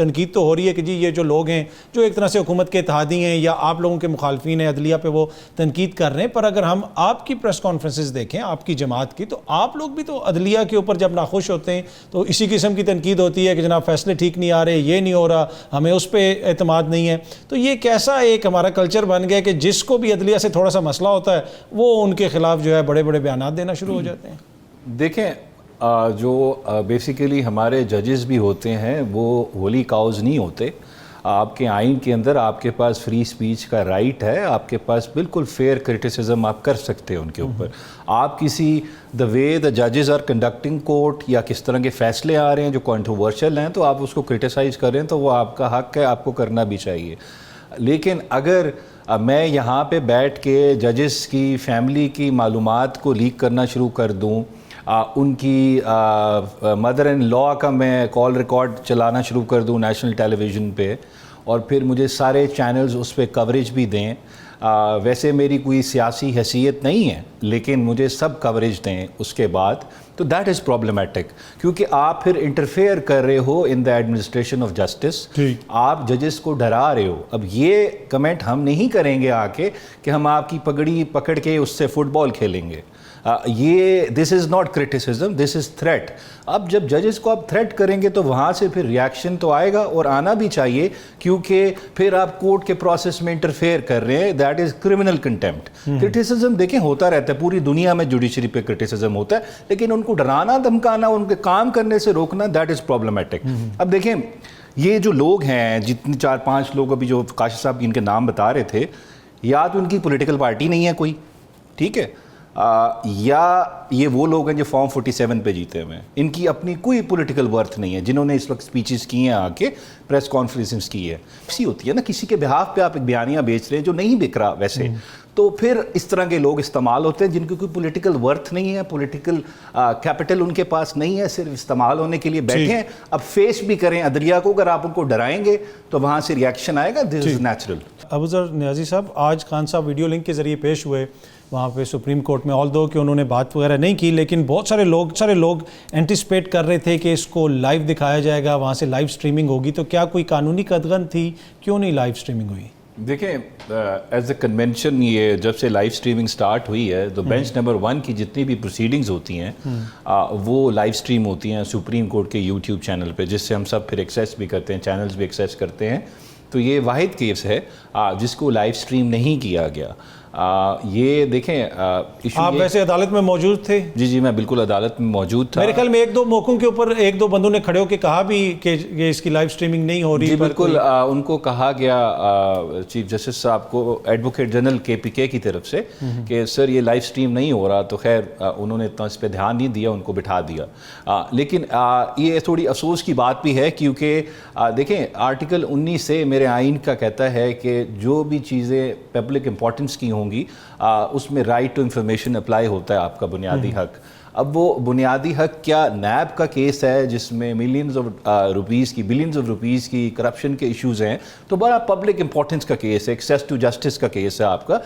تنقید تو ہو رہی ہے کہ جی یہ جو لوگ ہیں جو ایک طرح سے حکومت کے اتحادی ہیں یا آپ لوگوں کے مخالفین ہیں عدلیہ پہ وہ تنقید کر رہے ہیں، پر اگر ہم آپ کی پریس کانفرنسز دیکھیں آپ کی جماعت کی، تو آپ لوگ بھی تو عدلیہ کے اوپر جب ناخوش ہوتے ہیں تو اسی قسم کی تنقید ہوتی ہے کہ جناب فیصلے ٹھیک نہیں آ رہے، یہ نہیں ہو رہا، ہمیں اس پہ اعتماد نہیں ہے. تو یہ کیسا ایک ہمارا کلچر بن گیا کہ جس کو بھی عدلیہ سے تھوڑا سا مسئلہ ہوتا ہے وہ ان کے خلاف جو ہے بڑے بڑے بیانات دینا شروع ہو جاتے ہیں؟ دیکھیں جو بیسیکلی ہمارے ججز بھی ہوتے ہیں وہ ہولی کاؤز نہیں ہوتے. آپ کے آئین کے اندر آپ کے پاس فری سپیچ کا رائٹ ہے، آپ کے پاس بالکل فیئر کرٹیسزم آپ کر سکتے ہیں ان کے اوپر. آپ کسی دا وے دا ججز آر کنڈکٹنگ کورٹ یا کس طرح کے فیصلے آ رہے ہیں جو کنٹروورشل ہیں تو آپ اس کو کرٹیسائز کر رہے ہیں تو وہ آپ کا حق ہے، آپ کو کرنا بھی چاہیے. لیکن اگر میں یہاں پہ بیٹھ کے ججز کی فیملی کی معلومات کو لیک کرنا شروع کر دوں، ان کی مدر ان لا کا میں کال ریکارڈ چلانا شروع کر دوں نیشنل ٹیلی ویژن پہ، اور پھر مجھے سارے چینلز اس پہ کوریج بھی دیں، ویسے میری کوئی سیاسی حیثیت نہیں ہے لیکن مجھے سب کوریج دیں اس کے بعد، تو دیٹ از پرابلمیٹک، کیونکہ آپ پھر انٹرفیئر کر رہے ہو ان دا ایڈمنسٹریشن آف جسٹس. آپ ججز کو ڈرا رہے ہو. اب یہ کمنٹ ہم نہیں کریں گے آ کے کہ ہم آپ کی پگڑی پکڑ کے اس سے فٹ بال کھیلیں گے. یہ this is not criticism, this is threat. اب جب ججز کو آپ تھریٹ کریں گے تو وہاں سے پھر ریاکشن تو آئے گا، اور آنا بھی چاہیے، کیونکہ پھر آپ کورٹ کے پروسیس میں انٹرفیئر کر رہے ہیں. That is criminal contempt. Criticism دیکھیں ہوتا رہتا ہے، پوری دنیا میں جوڈیشری پہ کرٹیسزم ہوتا ہے، لیکن ان کو ڈرانا دھمکانا، ان کے کام کرنے سے روکنا، دیٹ از پرابلمیٹک. اب دیکھیں یہ جو لوگ ہیں، جتنے 4-5 لوگ ابھی جو کاشف صاحب ان کے نام بتا رہے تھے، یا تو ان کی پولیٹیکل پارٹی نہیں ہے کوئی، ٹھیک ہے، یا یہ وہ لوگ ہیں جو فارم 47 پہ جیتے ہوئے ہیں، ان کی اپنی کوئی پولیٹیکل ورتھ نہیں ہے، جنہوں نے اس وقت سپیچز کی ہیں، آ کے پریس کانفرنسز کی ہے. اسی ہوتی ہے نا، کسی کے بہاف پہ آپ ایک بیانیہ بیچ رہے ہیں جو نہیں بک رہا ویسے، تو پھر اس طرح کے لوگ استعمال ہوتے ہیں جن کی کوئی پولیٹیکل ورتھ نہیں ہے، پولیٹیکل کیپٹل ان کے پاس نہیں ہے، صرف استعمال ہونے کے لیے بیٹھے ہیں. اب فیس بھی کریں عدلیہ کو، اگر آپ ان کو ڈرائیں گے تو وہاں سے ریاکشن آئے گا. دس از نیچرل. ابوذر نیازی صاحب، آج خان صاحب ویڈیو لنک کے ذریعے پیش ہوئے وہاں پہ سپریم کورٹ میں، آل دو کہ انہوں نے بات وغیرہ نہیں کی، لیکن بہت سارے لوگ اینٹیسپیٹ کر رہے تھے کہ اس کو لائیو دکھایا جائے گا، وہاں سے لائیو سٹریمنگ ہوگی. تو کیا کوئی قانونی قدغن تھی؟ کیوں نہیں لائیو سٹریمنگ ہوئی؟ دیکھیں ایز اے کنونشن یہ جب سے لائیو سٹریمنگ سٹارٹ ہوئی ہے تو بینچ نمبر 1 کی جتنی بھی پروسیڈنگز ہوتی ہیں وہ لائیو سٹریم ہوتی ہیں سپریم کورٹ کے یوٹیوب چینل پہ، جس سے ہم سب پھر ایکسیس بھی کرتے ہیں، چینلز بھی ایکسیس کرتے ہیں. تو یہ واحد کیس ہے جس کو لائیو سٹریم نہیں کیا گیا. یہ دیکھیں آپ ویسے عدالت میں موجود تھے؟ جی میں بالکل عدالت میں موجود تھا. میرے خیال میں 1-2 موقعوں کے اوپر 1-2 بندوں نے کھڑے ہو کے کہا بھی کہ اس کی لائیو سٹریمنگ نہیں ہو رہی. جی بالکل، ان کو کہا گیا چیف جسٹس صاحب کو، ایڈوکیٹ جنرل KPK کی طرف سے، کہ سر یہ لائیو سٹریم نہیں ہو رہا. تو خیر انہوں نے اتنا اس پہ دھیان نہیں دیا، ان کو بٹھا دیا. لیکن یہ تھوڑی افسوس کی بات بھی ہے، کیونکہ دیکھیں آرٹیکل 19 سے میرے آئین کا کہتا ہے کہ جو بھی چیزیں پبلک امپورٹنس کی ہوں گی اس میں رائٹ ٹو انفارمیشن اپلائی ہوتا ہے، آپ کا بنیادی حق. اب وہ بنیادی حق کیا نیب کا کیس ہے جس میں بلینز آف روپیز کی کرپشن کے ایشوز ہیں، تو بڑا پبلک امپورٹنس کا کیس ہے، ایکسیس ٹو جسٹس کا کیس ہے، آپ کا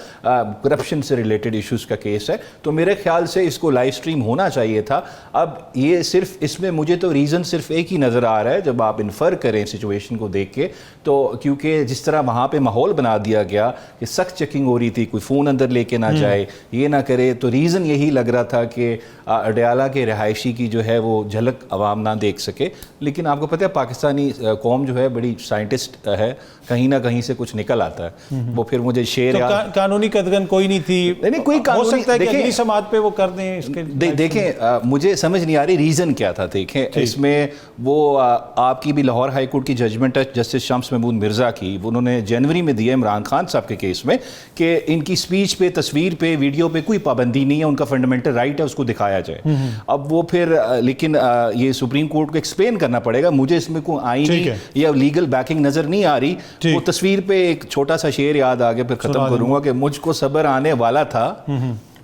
کرپشن سے ریلیٹڈ ایشوز کا کیس ہے. تو میرے خیال سے اس کو لائیو سٹریم ہونا چاہیے تھا. اب یہ صرف اس میں مجھے تو ریزن صرف ایک ہی نظر آ رہا ہے جب آپ انفر کریں سچویشن کو دیکھ کے، تو کیونکہ جس طرح وہاں پہ ماحول بنا دیا گیا کہ سخت چیکنگ ہو رہی تھی، کوئی فون اندر لے کے نہ جائے، یہ نہ کرے، تو ریزن یہی لگ رہا تھا کہ اڈیالہ کے رہائشی کی جو ہے وہ جھلک عوام نہ دیکھ سکے. لیکن آپ کو پتہ ہے پاکستانی قوم جو ہے بڑی سائنٹسٹ ہے، کہیں نہ کہیں سے کچھ نکل آتا ہے. وہ پھر مجھے شعر قانونی قدغن کوئی نہیں تھی، نہیں کوئی ہو سکتا ہے کہ اگلی سماعت پہ وہ کر دیں اس کے. دیکھیں مجھے سمجھ نہیں آ رہی ریزن کیا تھا. دیکھیں اس میں وہ آپ کی بھی لاہور ہائی کورٹ کی ججمنٹ ہے جسٹس شمس محمود مرزا کی، انہوں نے جنوری میں دی ہے عمران خان صاحب کے کیس میں، کہ ان کی سپیچ پہ، تصویر پہ، ویڈیو پہ کوئی پابندی نہیں ہے، ان کا فنڈامنٹل رائٹ ہے اس کو دکھایا جائے. اب وہ پھر لیکن یہ سپریم کورٹ کو ایکسپلین کرنا پڑے گا. مجھے اس میں کوئی آئینی یا لیگل بیکنگ نظر نہیں آ رہی. وہ تصویر پہ ایک چھوٹا سا شعر یاد آ گیا، پھر ختم کروں گا کہ مجھ کو صبر آنے والا تھا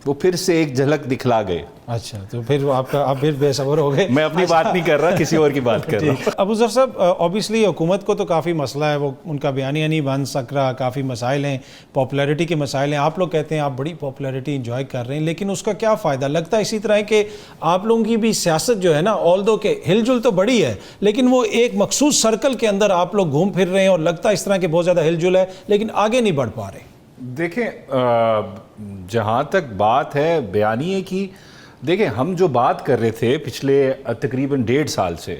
وہ پھر سے ایک جھلک دکھلا گئے. اچھا, تو پھر آپ پھر بے صبر ہو گئے. میں اپنی بات نہیں کر رہا, کسی اور کی بات کر رہا ہوں. ابو ذر صاحب, اوبیسلی حکومت کو تو کافی مسئلہ ہے, وہ ان کا بیانیہ نہیں بن سک رہا, کافی مسائل ہیں, پاپولیرٹی کے مسائل ہیں. آپ لوگ کہتے ہیں آپ بڑی پاپولیرٹی انجوائے کر رہے ہیں, لیکن اس کا کیا فائدہ؟ لگتا ہے اسی طرح ہے کہ آپ لوگوں کی بھی سیاست جو ہے نا, آلدو کہ ہل جل تو بڑی ہے, لیکن وہ ایک مخصوص سرکل کے اندر آپ لوگ گھوم پھر رہے ہیں, اور لگتا ہے اس طرح کہ بہت زیادہ ہل جل ہے, لیکن آگے نہیں بڑھ پا رہے. دیکھیں, جہاں تک بات ہے بیانیے کی, دیکھیں ہم جو بات کر رہے تھے پچھلے تقریباً 1.5 سال سے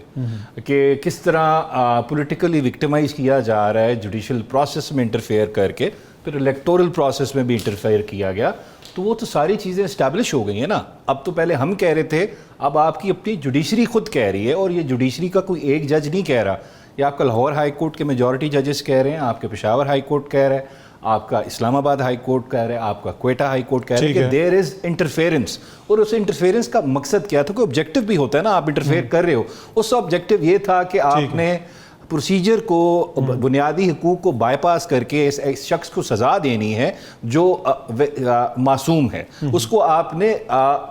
کہ کس طرح پولیٹیکلی وکٹمائز کیا جا رہا ہے, جوڈیشل پروسیس میں انٹرفیئر کر کے, پھر الیکٹورل پروسیس میں بھی انٹرفیئر کیا گیا, تو وہ تو ساری چیزیں اسٹیبلش ہو گئی ہیں نا. اب تو پہلے ہم کہہ رہے تھے, اب آپ کی اپنی جوڈیشری خود کہہ رہی ہے, اور یہ جوڈیشری کا کوئی ایک جج نہیں کہہ رہا. یہ آپ کا لاہور ہائی کورٹ کے میجورٹی ججز کہہ رہے ہیں, آپ کے پشاور ہائی کورٹ کہہ رہے ہیں, آپ کا اسلام آباد ہائی کورٹ کہہ رہے ہیں, آپ کا کوئٹہ ہائی کورٹ کہہ رہے ہیں کہ دیر از انٹرفیئرنس. اور اس انٹرفیئرنس کا مقصد کیا تھا؟ کوئی آبجیکٹیو بھی ہوتا ہے نا, آپ انٹرفیئر کر رہے ہو. اس کا آبجیکٹیو یہ تھا کہ آپ نے پروسیجر کو, بنیادی حقوق کو بائی پاس کر کے اس شخص کو سزا دینی ہے جو معصوم ہے, اس کو آپ نے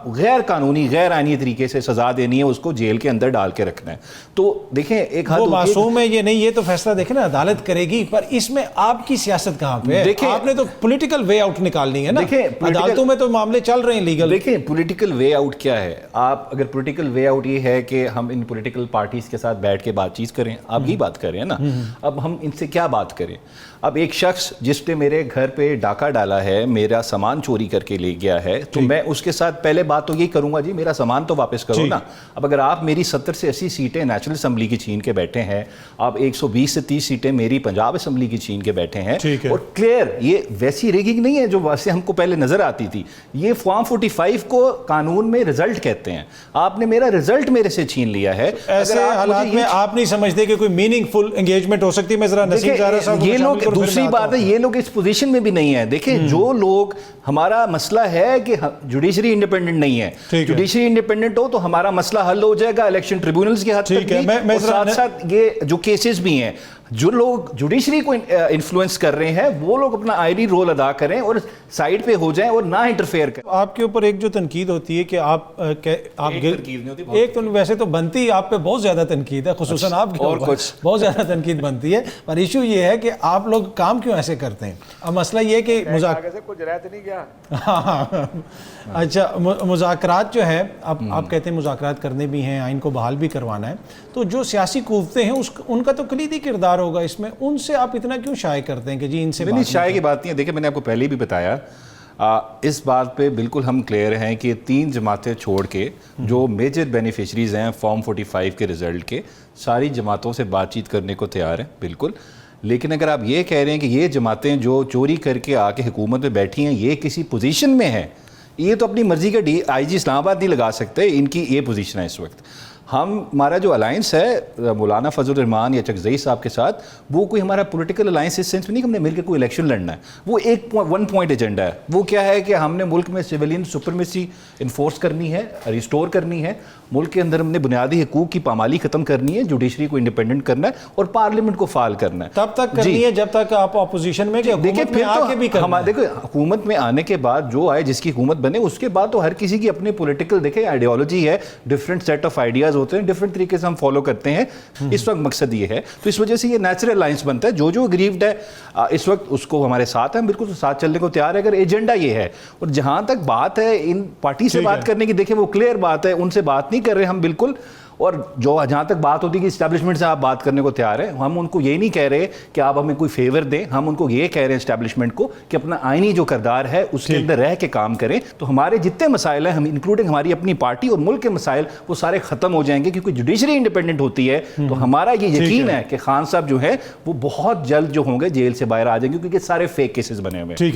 غیر قانونی غیر آئینی طریقے سے سزا دینی ہے, اس کو جیل کے اندر ڈال کے رکھنا ہے. تو دیکھیں ایک حد, وہ معصوم ہے یہ نہیں, یہ تو فیصلہ دیکھیں نا عدالت کرے گی, پر اس میں آپ کی سیاست کہاں پہ ہے؟ آپ نے تو پولیٹیکل وے آؤٹ نکالنی ہے نا. عدالتوں میں تو معاملے چل رہے ہیں لیگل. دیکھیں پولیٹیکل وے آؤٹ کیا ہے. آپ اگر پولیٹیکل وے آؤٹ یہ ہے کہ ہم ان پولیٹیکل پارٹیز کے ساتھ بیٹھ کے بات چیت کریں, آپ ہی بات کریں نا, اب ہم ان سے کیا بات کریں؟ اب ایک شخص جس نے میرے گھر پہ ڈاکہ ڈالا ہے, میرا سامان چوری کر کے لے گیا ہے, تو میں اس کے ساتھ پہلے بات تو یہی کروں گا, جی میرا سامان تو واپس کرو نا. اب اگر آپ میری 70 سے 80 سیٹیں نیشنل اسمبلی کی چھین کے بیٹھے ہیں, آپ 120 سے 30 سیٹیں میری پنجاب اسمبلی کی چھین کے بیٹھے ہیں, اور کلیئر یہ ویسی ریگنگ نہیں ہے جو ویسے ہم کو پہلے نظر آتی تھی. یہ فارم 45 کو قانون میں رزلٹ کہتے ہیں, آپ نے میرا رزلٹ میرے سے چھین لیا ہے. ایسے حالات میں آپ نہیں سمجھتے کہ کوئی میننگ فل انگیجمنٹ ہو سکتی ہے؟ میں ذرا نسیم زہرا صاحب, یہ لوگ, دوسری بات ہے یہ لوگ اس پوزیشن میں بھی نہیں ہیں. دیکھیں جو لوگ, ہمارا مسئلہ ہے کہ جوڈیشری انڈیپینڈنٹ نہیں ہے. جوڈیشری انڈیپینڈنٹ ہو تو ہمارا مسئلہ حل ہو جائے گا الیکشن ٹریبیونلز کے حد تک بھی, اور ساتھ ساتھ یہ جو کیسز بھی ہیں, جو لوگ جوڈیشری کو انفلوئنس کر رہے ہیں وہ لوگ اپنا آئینی رول ادا کریں اور سائڈ پہ ہو جائیں اور نہ انٹرفیئر کریں. آپ کے اوپر ایک جو تنقید ہوتی ہے کہ آپ ایک تو ویسے تو بنتی آپ پہ بہت زیادہ تنقید ہے, خصوصاً آپ کے اوپر بہت زیادہ تنقید بنتی ہے, پر ایشو یہ ہے کہ آپ لوگ کام کیوں ایسے کرتے ہیں؟ اب مسئلہ یہ ہے کہ اچھا مذاکرات جو ہے, اب آپ کہتے ہیں مذاکرات کرنے بھی ہیں, آئین کو بحال بھی کروانا ہے, تو جو سیاسی قوتیں ہیں ان کا تو کلیدی کردار ہوگا اس میں, ان سے آپ اتنا کیوں شائع کرتے ہیں کہ جی ان سے؟ نہیں, شائع کی بات نہیں ہے. دیکھیں میں نے آپ کو پہلے بھی بتایا, اس بات پہ بالکل ہم کلیئر ہیں کہ 3 جماعتیں چھوڑ کے جو میجر بینیفیشریز ہیں فارم 45 کے رزلٹ کے, ساری جماعتوں سے بات چیت کرنے کو تیار ہیں بالکل. لیکن اگر آپ یہ کہہ رہے ہیں کہ یہ جماعتیں جو چوری کر کے آ کے حکومت میں بیٹھی ہیں یہ کسی پوزیشن میں ہیں, یہ تو اپنی مرضی کا آئی جی اسلام آباد نہیں لگا سکتے, ان کی یہ پوزیشن ہے اس وقت. ہمارا جو الائنس ہے مولانا فضل الرحمان یا چکزئی صاحب کے ساتھ, وہ کوئی ہمارا پولیٹیکل الائنس اس سینس میں نہیں کہ ہم نے مل کے کوئی الیکشن لڑنا ہے. وہ ایک 1 پوائنٹ ایجنڈا ہے. وہ کیا ہے کہ ہم نے ملک میں سویلین سپرمیسی انفورس کرنی ہے, ریسٹور کرنی ہے. ملک کے اندر ہم نے بنیادی حقوق کی پامالی ختم کرنی ہے, جوڈیشری کو انڈیپینڈنٹ کرنا ہے, اور پارلیمنٹ کو فعال کرنا ہے. تب تک کرنی ہے جب تک آپ اپوزیشن میں, کہ حکومت میں آ کے بھی کرنا ہے. دیکھیں حکومت میں آنے کے بعد جو آئے, جس کی حکومت بنے, اس کے بعد تو ہر کسی کی اپنی پولیٹیکل دیکھیں آئیڈیالوجی ہے, ڈفرینٹ سیٹ آف آئیڈیاز ہوتے ہیں, ڈفرینٹ طریقے سے ہم فالو کرتے ہیں. اس وقت مقصد یہ ہے, تو اس وجہ سے یہ نیچرل الائنس بنتا ہے. جو اگریوڈ ہے اس وقت اس کو ہمارے ساتھ ہیں, بالکل ساتھ چلنے کو تیار ہے اگر ایجنڈا یہ ہے. اور جہاں تک بات ہے ان پارٹی سے بات کرنے کی, دیکھیں وہ کلیئر بات ہے, ان سے بات نہیں کر رہے ہم بالکل. اور جو جہاں تک بات ہوتی ہے کہ اسٹیبلشمنٹ سے آپ بات کرنے کو تیار ہیں, ہم ان کو یہ نہیں کہہ رہے کہ آپ ہمیں کوئی فیور دیں, ہم ان کو یہ کہہ رہے ہیں اسٹیبلشمنٹ کو کہ اپنا آئینی جو کردار ہے اس کے اندر رہ کے کام کریں. تو ہمارے جتنے مسائل ہیں, ہم انکلوڈنگ ہماری اپنی پارٹی اور ملک کے مسائل, وہ سارے ختم ہو جائیں گے, کیونکہ جوڈیشری انڈیپینڈنٹ ہوتی ہے. تو ہمارا یہ یقین ہے کہ خان صاحب جو ہے وہ بہت جلد جو ہوں گے جیل سے باہر آ جائیں گے, کیونکہ سارے فیک کیسز بنے ہوئے ہیں.